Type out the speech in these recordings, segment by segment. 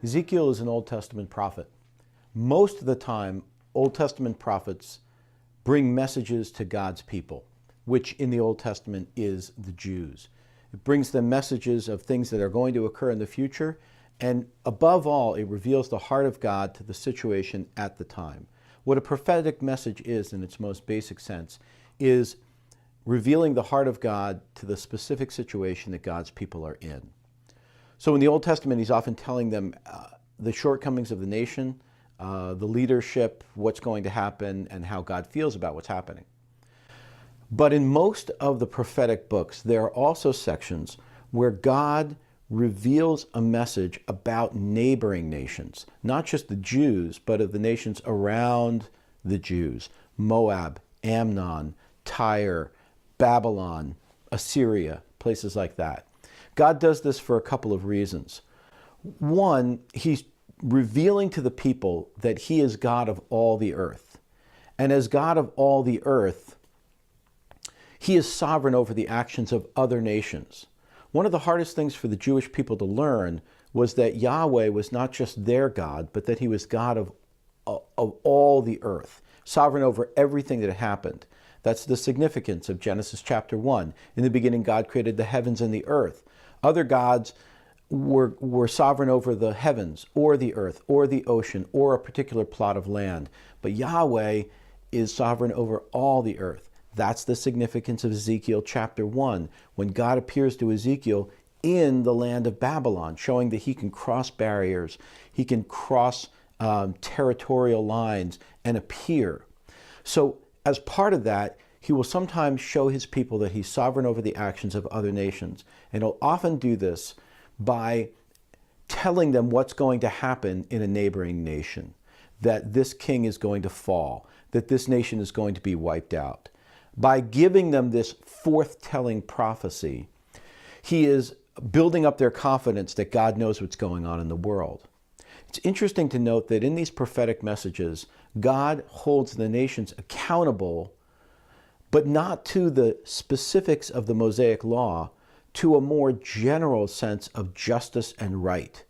Ezekiel is an Old Testament prophet. Most of the time, Old Testament prophets bring messages to God's people, which in the Old Testament is the Jews. It brings them messages of things that are going to occur in the future, and above all, it reveals the heart of God to the situation at the time. What a prophetic message is, in its most basic sense, is revealing the heart of God to the specific situation that God's people are in. So in the Old Testament, he's often telling them the shortcomings of the nation, the leadership, what's going to happen, and how God feels about what's happening. But in most of the prophetic books, there are also sections where God reveals a message about neighboring nations, not just the Jews, but of the nations around the Jews: Moab, Ammon, Tyre, Babylon, Assyria, places like that. God does this for a couple of reasons. One, he's revealing to the people that he is God of all the earth. And as God of all the earth, he is sovereign over the actions of other nations. One of the hardest things for the Jewish people to learn was that Yahweh was not just their God, but that he was God of all the earth, sovereign over everything that happened. That's the significance of Genesis chapter 1. In the beginning, God created the heavens and the earth. Other gods were sovereign over the heavens or the earth or the ocean or a particular plot of land. But Yahweh is sovereign over all the earth. That's the significance of Ezekiel chapter 1, when God appears to Ezekiel in the land of Babylon, showing that he can cross barriers, he can cross territorial lines and appear. So as part of that, he will sometimes show his people that he's sovereign over the actions of other nations. And he'll often do this by telling them what's going to happen in a neighboring nation, that this king is going to fall, that this nation is going to be wiped out. By giving them this forthtelling prophecy, he is building up their confidence that God knows what's going on in the world. It's interesting to note that in these prophetic messages, God holds the nations accountable, but not to the specifics of the Mosaic law, to a more general sense of justice and right.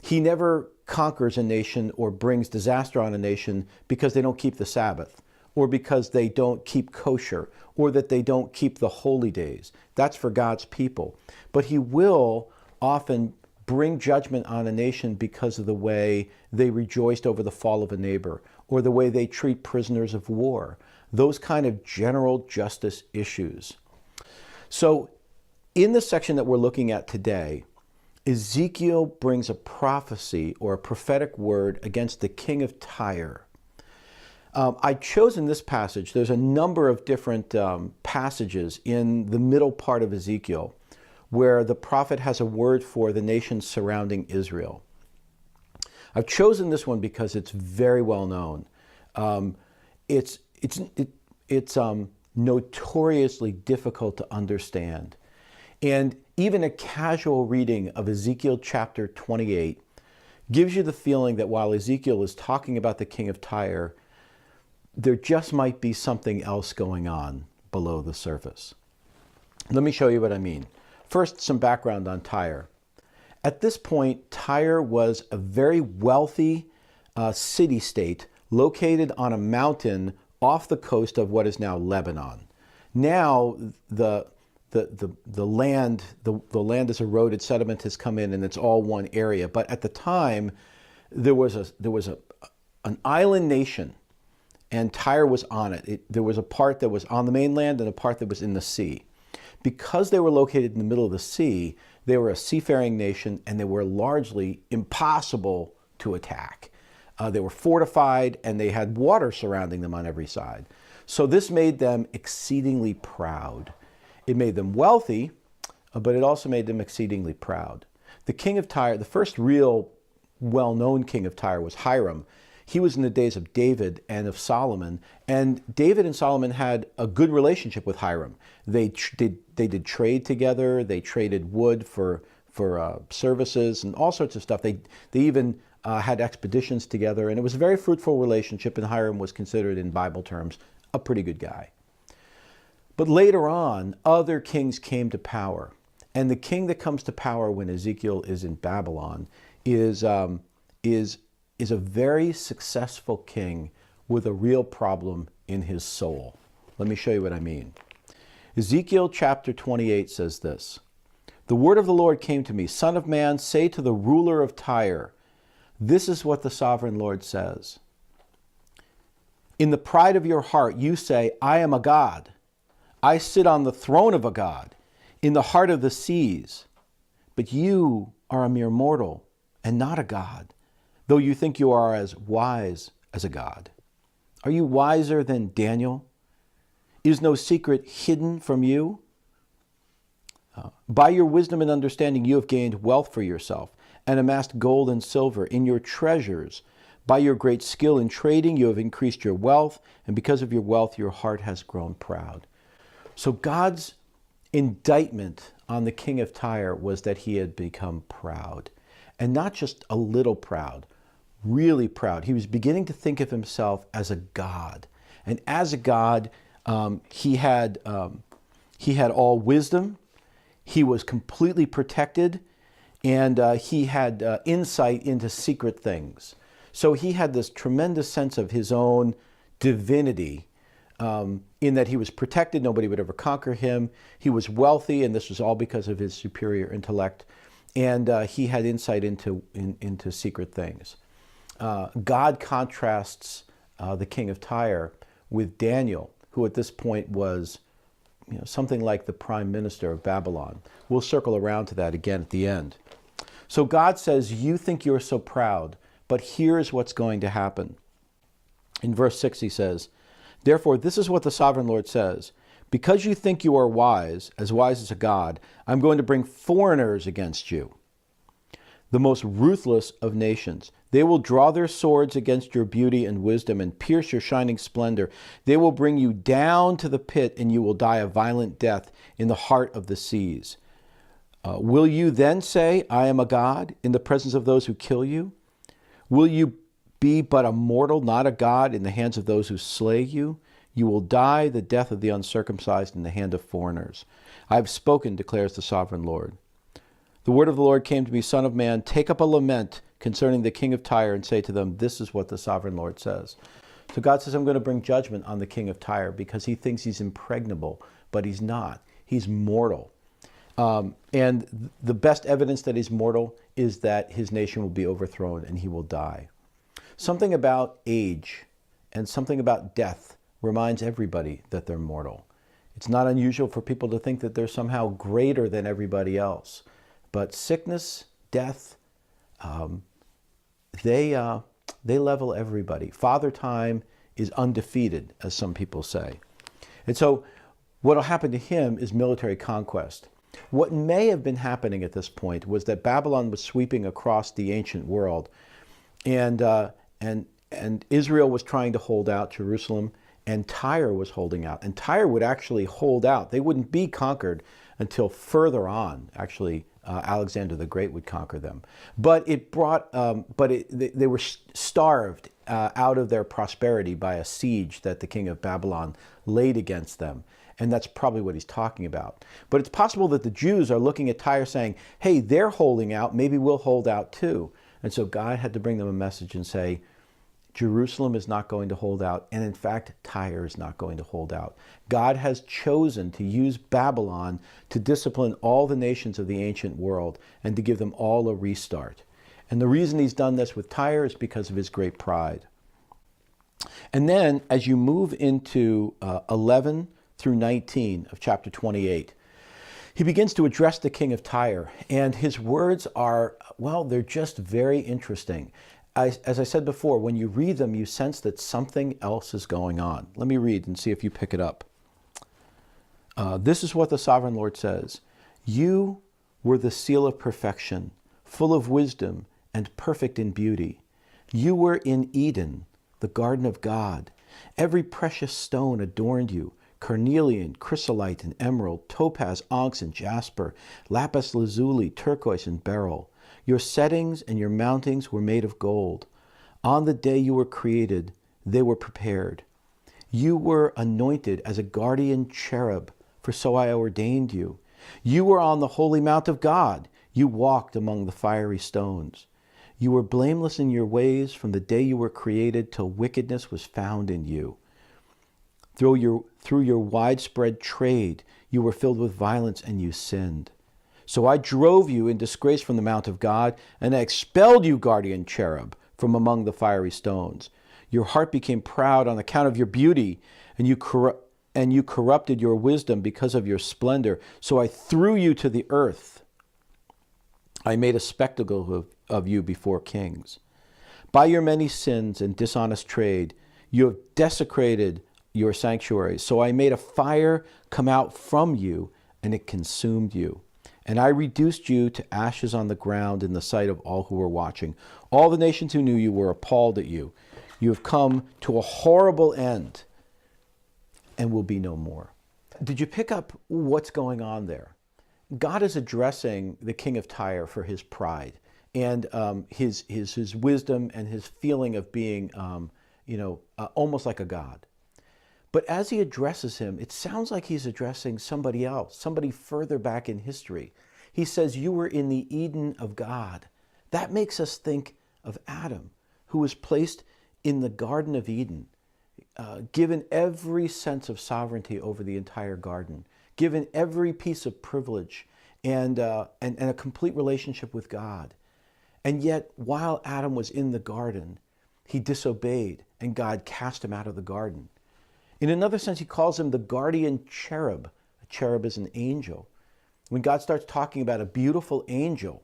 He never conquers a nation or brings disaster on a nation because they don't keep the Sabbath, or because they don't keep kosher, or that they don't keep the holy days. That's for God's people. But he will often bring judgment on a nation because of the way they rejoiced over the fall of a neighbor, or the way they treat prisoners of war. Those kind of general justice issues. So in the section that we're looking at today, Ezekiel brings a prophecy or a prophetic word against the king of Tyre. I've chosen this passage. There's a number of different passages in the middle part of Ezekiel where the prophet has a word for the nations surrounding Israel. I've chosen this one because it's very well known. It's notoriously difficult to understand. And even a casual reading of Ezekiel chapter 28 gives you the feeling that while Ezekiel is talking about the king of Tyre, there just might be something else going on below the surface. Let me show you what I mean. First, some background on Tyre. At this point, Tyre was a very wealthy city-state located on a mountain off the coast of what is now Lebanon. Now, the land is eroded, sediment has come in, and it's all one area. But at the time, there was an island nation, and Tyre was on it. There was a part that was on the mainland and a part that was in the sea. Because they were located in the middle of the sea, they were a seafaring nation, and they were largely impossible to attack. They were fortified, and they had water surrounding them on every side. So this made them exceedingly proud. It made them wealthy, but it also made them exceedingly proud. The king of Tyre, the first real well-known king of Tyre, was Hiram. He was in the days of David and of Solomon, and David and Solomon had a good relationship with Hiram. They did trade together. They traded wood for services and all sorts of stuff. They even had expeditions together, and it was a very fruitful relationship, and Hiram was considered, in Bible terms, a pretty good guy. But later on, other kings came to power, and the king that comes to power when Ezekiel is in Babylon is is a very successful king with a real problem in his soul. Let me show you what I mean. Ezekiel chapter 28 says this, "The word of the Lord came to me, Son of man, say to the ruler of Tyre, this is what the sovereign Lord says. In the pride of your heart you say, I am a god. I sit on the throne of a god, in the heart of the seas. But you are a mere mortal and not a god, though you think you are as wise as a god. Are you wiser than Daniel? Is no secret hidden from you? By your wisdom and understanding you have gained wealth for yourself and amassed gold and silver in your treasures. By your great skill in trading you have increased your wealth, and because of your wealth your heart has grown proud." So God's indictment on the king of Tyre was that he had become proud. And not just a little proud, really proud. He was beginning to think of himself as a god. And as a god, he had all wisdom. He was completely protected, and he had insight into secret things. So he had this tremendous sense of his own divinity, in that he was protected. Nobody would ever conquer him. He was wealthy, and this was all because of his superior intellect. And he had insight into secret things. God contrasts the king of Tyre with Daniel, who at this point was something like the prime minister of Babylon. We'll circle around to that again at the end. So God says, you think you're so proud, but here's what's going to happen. In verse 6 he says, "Therefore this is what the sovereign Lord says, because you think you are wise as a god, I'm going to bring foreigners against you, the most ruthless of nations. They will draw their swords against your beauty and wisdom and pierce your shining splendor. They will bring you down to the pit, and you will die a violent death in the heart of the seas. Will you then say, I am a god, in the presence of those who kill you? Will you be but a mortal, not a god, in the hands of those who slay you? You will die the death of the uncircumcised in the hand of foreigners. I have spoken, declares the sovereign Lord. The word of the Lord came to me, Son of man, take up a lament concerning the king of Tyre and say to them, this is what the sovereign Lord says." So God says, I'm going to bring judgment on the king of Tyre because he thinks he's impregnable, but he's not. He's mortal. And the best evidence that he's mortal is that his nation will be overthrown and he will die. Something about age and something about death reminds everybody that they're mortal. It's not unusual for people to think that they're somehow greater than everybody else. But sickness, death, they level everybody. Father Time is undefeated, as some people say. And so what will happen to him is military conquest. What may have been happening at this point was that Babylon was sweeping across the ancient world, and Israel was trying to hold out Jerusalem, and Tyre was holding out. And Tyre would actually hold out. They wouldn't be conquered until further on. Actually, Alexander the Great would conquer them. But it brought, they were starved out of their prosperity by a siege that the king of Babylon laid against them. And that's probably what he's talking about. But it's possible that the Jews are looking at Tyre saying, hey, they're holding out, maybe we'll hold out too. And so God had to bring them a message and say, Jerusalem is not going to hold out, and in fact, Tyre is not going to hold out. God has chosen to use Babylon to discipline all the nations of the ancient world and to give them all a restart. And the reason he's done this with Tyre is because of his great pride. And then, as you move into 11 through 19 of chapter 28, he begins to address the king of Tyre, and his words are, well, they're just very interesting. As I said before, when you read them, you sense that something else is going on. Let me read and see if you pick it up. This is what the sovereign Lord says. You were the seal of perfection, full of wisdom and perfect in beauty. You were in Eden, the garden of God. Every precious stone adorned you. Carnelian, chrysolite, and emerald, topaz, onyx, and jasper, lapis lazuli, turquoise, and beryl. Your settings and your mountings were made of gold. On the day you were created, they were prepared. You were anointed as a guardian cherub, for so I ordained you. You were on the holy mount of God. You walked among the fiery stones. You were blameless in your ways from the day you were created till wickedness was found in you. Through your widespread trade, you were filled with violence and you sinned. So I drove you in disgrace from the mount of God, and I expelled you, guardian cherub, from among the fiery stones. Your heart became proud on account of your beauty, and you corrupted your wisdom because of your splendor. So I threw you to the earth. I made a spectacle of you before kings. By your many sins and dishonest trade, you have desecrated your sanctuary. So I made a fire come out from you, and it consumed you. And I reduced you to ashes on the ground in the sight of all who were watching. All the nations who knew you were appalled at you. You have come to a horrible end and will be no more. Did you pick up what's going on there? God is addressing the king of Tyre for his pride and his wisdom and his feeling of being, almost like a god. But as he addresses him, it sounds like he's addressing somebody else, somebody further back in history. He says, you were in the Eden of God. That makes us think of Adam, who was placed in the Garden of Eden, given every sense of sovereignty over the entire garden, given every piece of privilege and a complete relationship with God. And yet, while Adam was in the garden, he disobeyed, and God cast him out of the garden. In another sense, he calls him the guardian cherub. A cherub is an angel. When God starts talking about a beautiful angel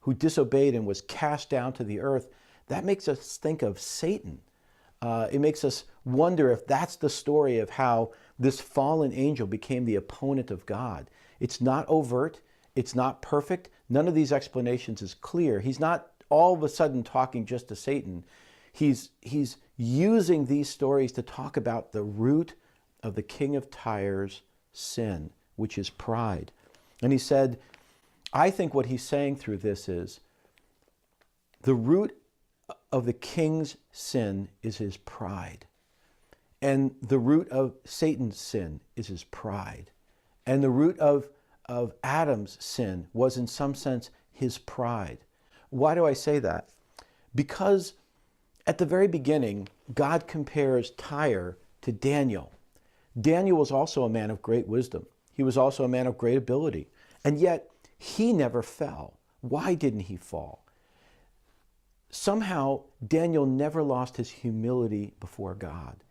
who disobeyed and was cast down to the earth, that makes us think of Satan. It makes us wonder if that's the story of how this fallen angel became the opponent of God. It's not overt. It's not perfect. None of these explanations is clear. He's not all of a sudden talking just to Satan. He's using these stories to talk about the root of the king of Tyre's sin, which is pride. And he said, I think what he's saying through this is the root of the king's sin is his pride. And the root of Satan's sin is his pride. And the root of Adam's sin was in some sense his pride. Why do I say that? Because at the very beginning, God compares Tyre to Daniel. Daniel was also a man of great wisdom. He was also a man of great ability. And yet, he never fell. Why didn't he fall? Somehow, Daniel never lost his humility before God.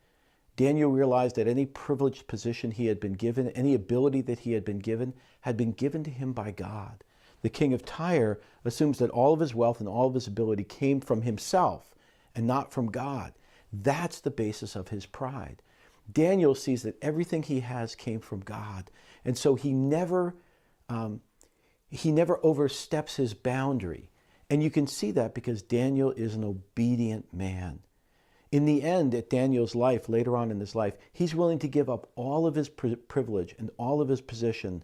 Daniel realized that any privileged position he had been given, any ability that he had been given to him by God. The king of Tyre assumes that all of his wealth and all of his ability came from himself and not from God. That's the basis of his pride. Daniel sees that everything he has came from God, and so he never oversteps his boundary. And you can see that because Daniel is an obedient man. In the end, at Daniel's life, later on in his life, he's willing to give up all of his privilege and all of his position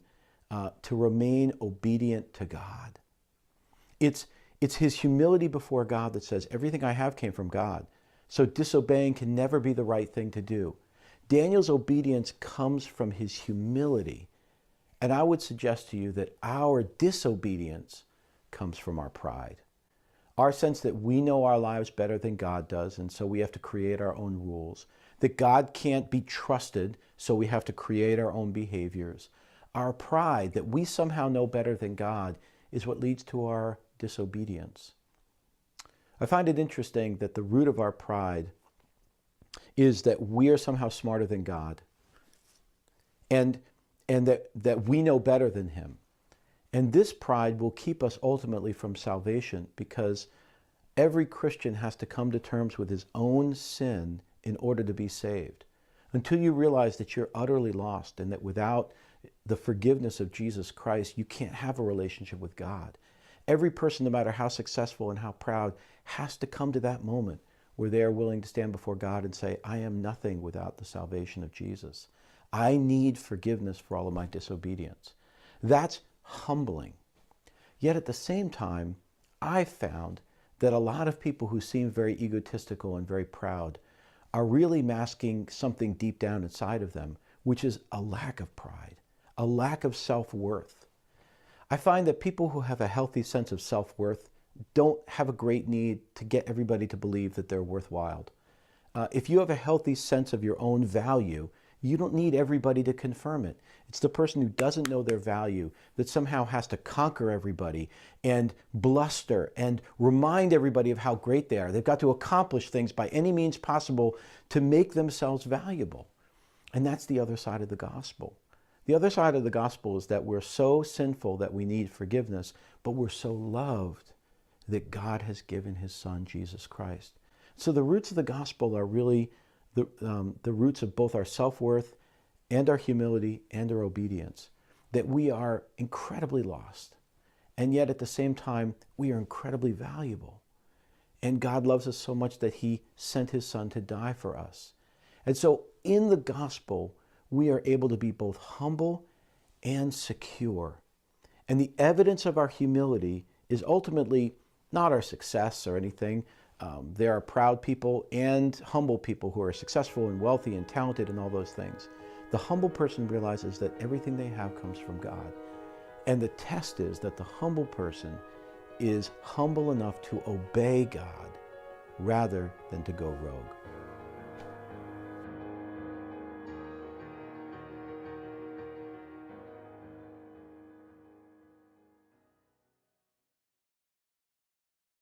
to remain obedient to God. It's his humility before God that says, everything I have came from God, so disobeying can never be the right thing to do. Daniel's obedience comes from his humility. And I would suggest to you that our disobedience comes from our pride. Our sense that we know our lives better than God does, and so we have to create our own rules. That God can't be trusted, so we have to create our own behaviors. Our pride, that we somehow know better than God, is what leads to our disobedience. I find it interesting that the root of our pride is that we are somehow smarter than God, and that we know better than him. And this pride will keep us ultimately from salvation, because every Christian has to come to terms with his own sin in order to be saved. Until you realize that you're utterly lost and that without the forgiveness of Jesus Christ, you can't have a relationship with God. Every person, no matter how successful and how proud, has to come to that moment where they are willing to stand before God and say, I am nothing without the salvation of Jesus. I need forgiveness for all of my disobedience. That's humbling. Yet at the same time, I found that a lot of people who seem very egotistical and very proud are really masking something deep down inside of them, which is a lack of pride, a lack of self-worth. I find that people who have a healthy sense of self-worth don't have a great need to get everybody to believe that they're worthwhile. If you have a healthy sense of your own value, you don't need everybody to confirm it. It's the person who doesn't know their value that somehow has to conquer everybody and bluster and remind everybody of how great they are. They've got to accomplish things by any means possible to make themselves valuable. And that's the other side of the gospel. The other side of the gospel is that we're so sinful that we need forgiveness, but we're so loved that God has given his Son, Jesus Christ. So the roots of the gospel are really the roots of both our self-worth and our humility and our obedience, that we are incredibly lost, and yet at the same time, we are incredibly valuable. And God loves us so much that he sent his Son to die for us. And so in the gospel, we are able to be both humble and secure. And the evidence of our humility is ultimately not our success or anything. There are proud people and humble people who are successful and wealthy and talented and all those things. The humble person realizes that everything they have comes from God. And the test is that the humble person is humble enough to obey God rather than to go rogue.